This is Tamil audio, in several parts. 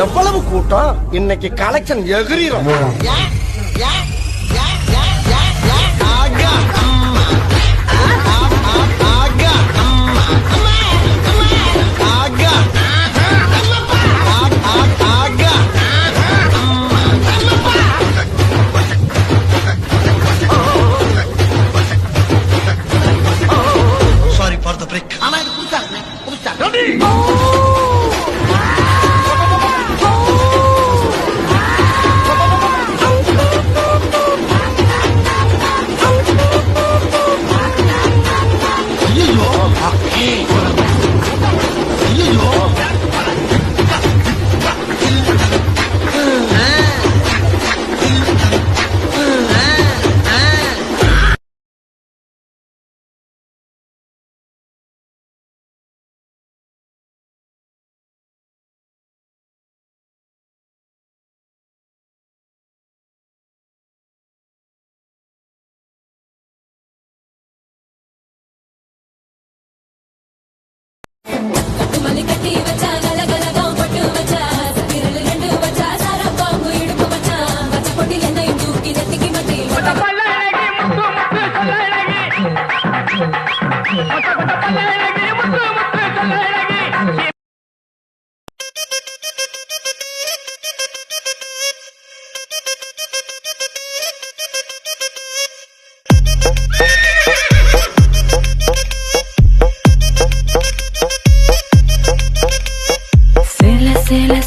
எவ்வளவு கூட்டம் இன்னைக்கு கலெக்ஷன் எகிரிரும். Sorry for the break. ஆனா இது புதுசா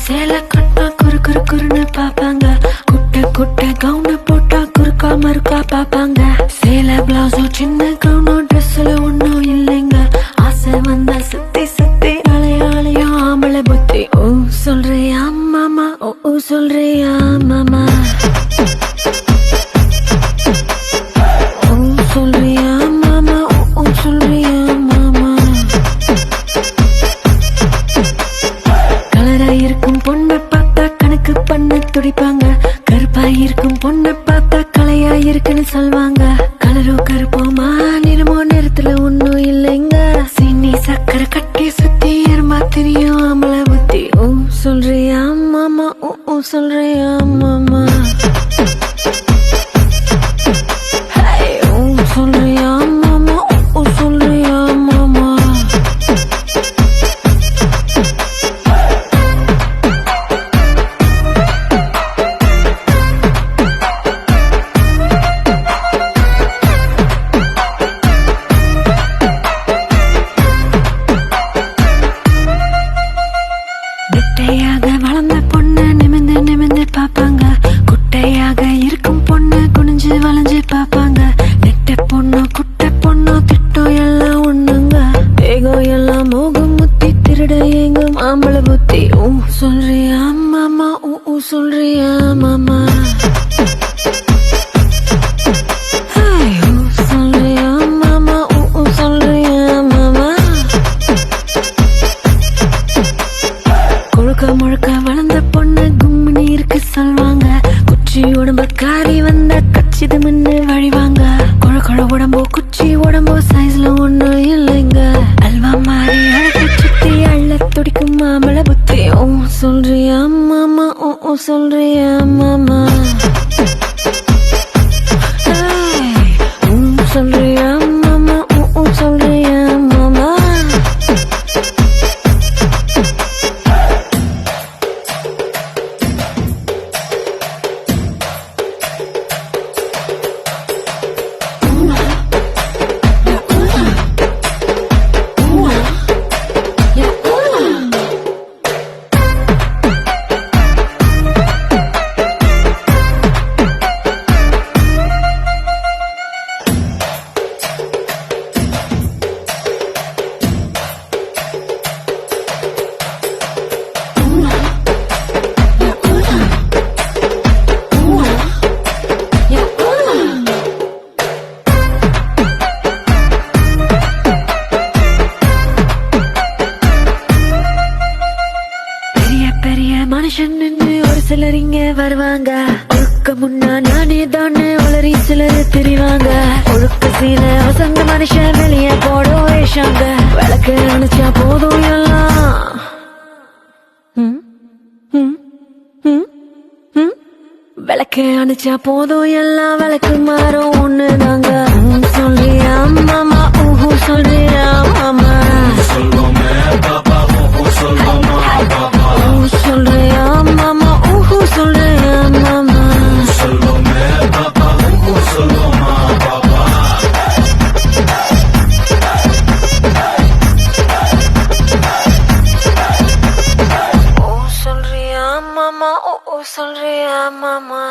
சேல கட்டா குறு குறு குறுன்னு பாப்பாங்க. குட்டை குட்டை கவுன போட்டா குறுக்கா மறுக்கா பாப்பாங்க. சேல பிளவுஸும் சின்ன கவுனும் ட்ரெஸ்ல ஒன்னும் இல்லைங்க. ஆசை வந்தா சுத்தி சுத்தி அலையாளையும் ஆம்பளை புத்தி. ஓ சொல்றியா மாமா, ஓ சொல்றியா மாமா, ஓ சொல்றியா மாமா, ஓ சொல்றியா மாமா. கலராயிருக்கும் பொண்ணை பார்த்தா கணக்கு பண்ண துடிப்பாங்க. கருப்பாயிருக்கும் பொண்ணை பார்த்தா கலையாயிருக்குன்னு சொல்வாங்க. கலரோ கருப்போமா நிறமோ நிறத்துல ஒன்னும் இல்லைங்க. சீனி சக்கரை கட்டி சுத்தி எருமா தெரியும் ஆம்பளை புத்தி. ஓ சொல்றியா மாமா, ஓ சொல்றியா மாமா, ஓ சொல்றியா மாமா, ஓ சொல்றியா மாமா. நெட்டையாக வளர்ந்த பொண்ணு நிமிந்து நிமிந்து பாப்பாங்க. குட்டையாக இருக்கும் பொண்ணு குனிஞ்சு வளைஞ்சு பாப்பாங்க. நெட்ட பொண்ணு குட்டை பொண்ணு திட்டம் எல்லாம் ஒண்ணுங்க. வேகம் எல்லாம் மோகம் முத்தி திருட எங்கும் ஆம்பளை புத்தி. ஓ சொல்றியா மாமா, ஓ சொல்றியா மாமா, ஓ சொல்றியா மாமா, ஓ சொல்றியா மாமா. கொழுக்க முழுக்க வளர்ந்த பொண்ணு கும்மினி இருக்கு சொல்வாங்க. குச்சி உடம்பு காரி வந்த கச்சிது முன்னு வழிவாங்க. கொழ கொழ உடம்போ குச்சி உடம்போ சைஸ்ல ஒண்ணும் இல்லைங்க. அல்வா மாறி அழகு துடிக்கும் மாமள புத்தி ஓ சொல்றியா மாமா ஓ ஓ சொல்றியா மாமா சொல்றியா மாமா ஓ ஓ சொல்றியா மாமா மனுஷன் ஒரு சிலர் இங்க வருவாங்க ஒழுக்க முன்னா நானே தானே உளறி சிலர் தெரிவாங்க ஒழுக்க சீல வசந்த மனுஷன் வெளியே போடும் வேஷாங்க விளக்கு அணைச்சா போதும் எல்லாம் விளக்கு அணைச்சா போதும் எல்லாம் விளக்கு மாறும் ஒண்ணுதாங்க சொல்றியா மாமா ஊஹூ சொல்றியா மாமா சொல்றியா மாமா ஊஹூ சொல்றியா மாமா ஓ சொல்றியா மாமா ஓ ஓ சொல்றியா மாமா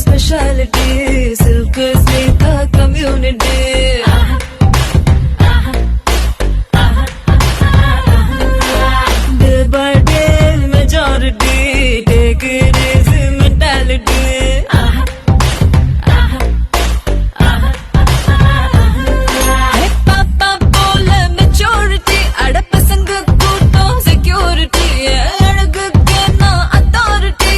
Speciality, silk Smita community. Day by day, majority, take it easy mentality. Hey papa, bola maturity, adapasanga kuto security. Adukke na authority.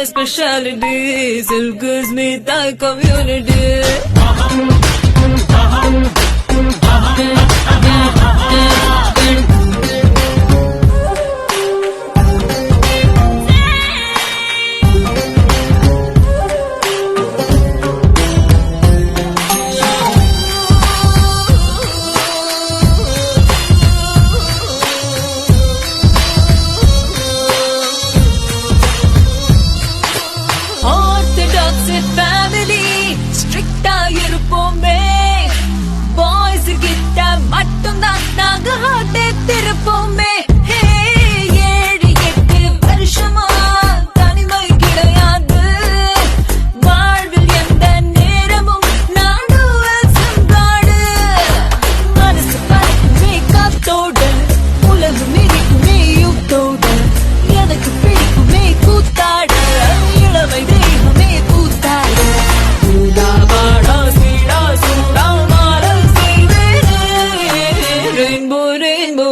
Speciality, silk Smita community. Family, strict இருப்போமே boys கிட்ட மட்டும்தான் நாங்க ஹார்ட் திருப்போமே 7-8 வருஷமா தனிமை கிடையாது வாழ்வில் எந்த நேரமும் நானும் சங்காடு மனசு பறக்குமே காத்தோட உலகம் இருக்குமே யுத்தோட எனக்கு பிடிக்குமே கூத்தாட இளமை தெய்வமே கூத்தாட Rainbow, rainbow.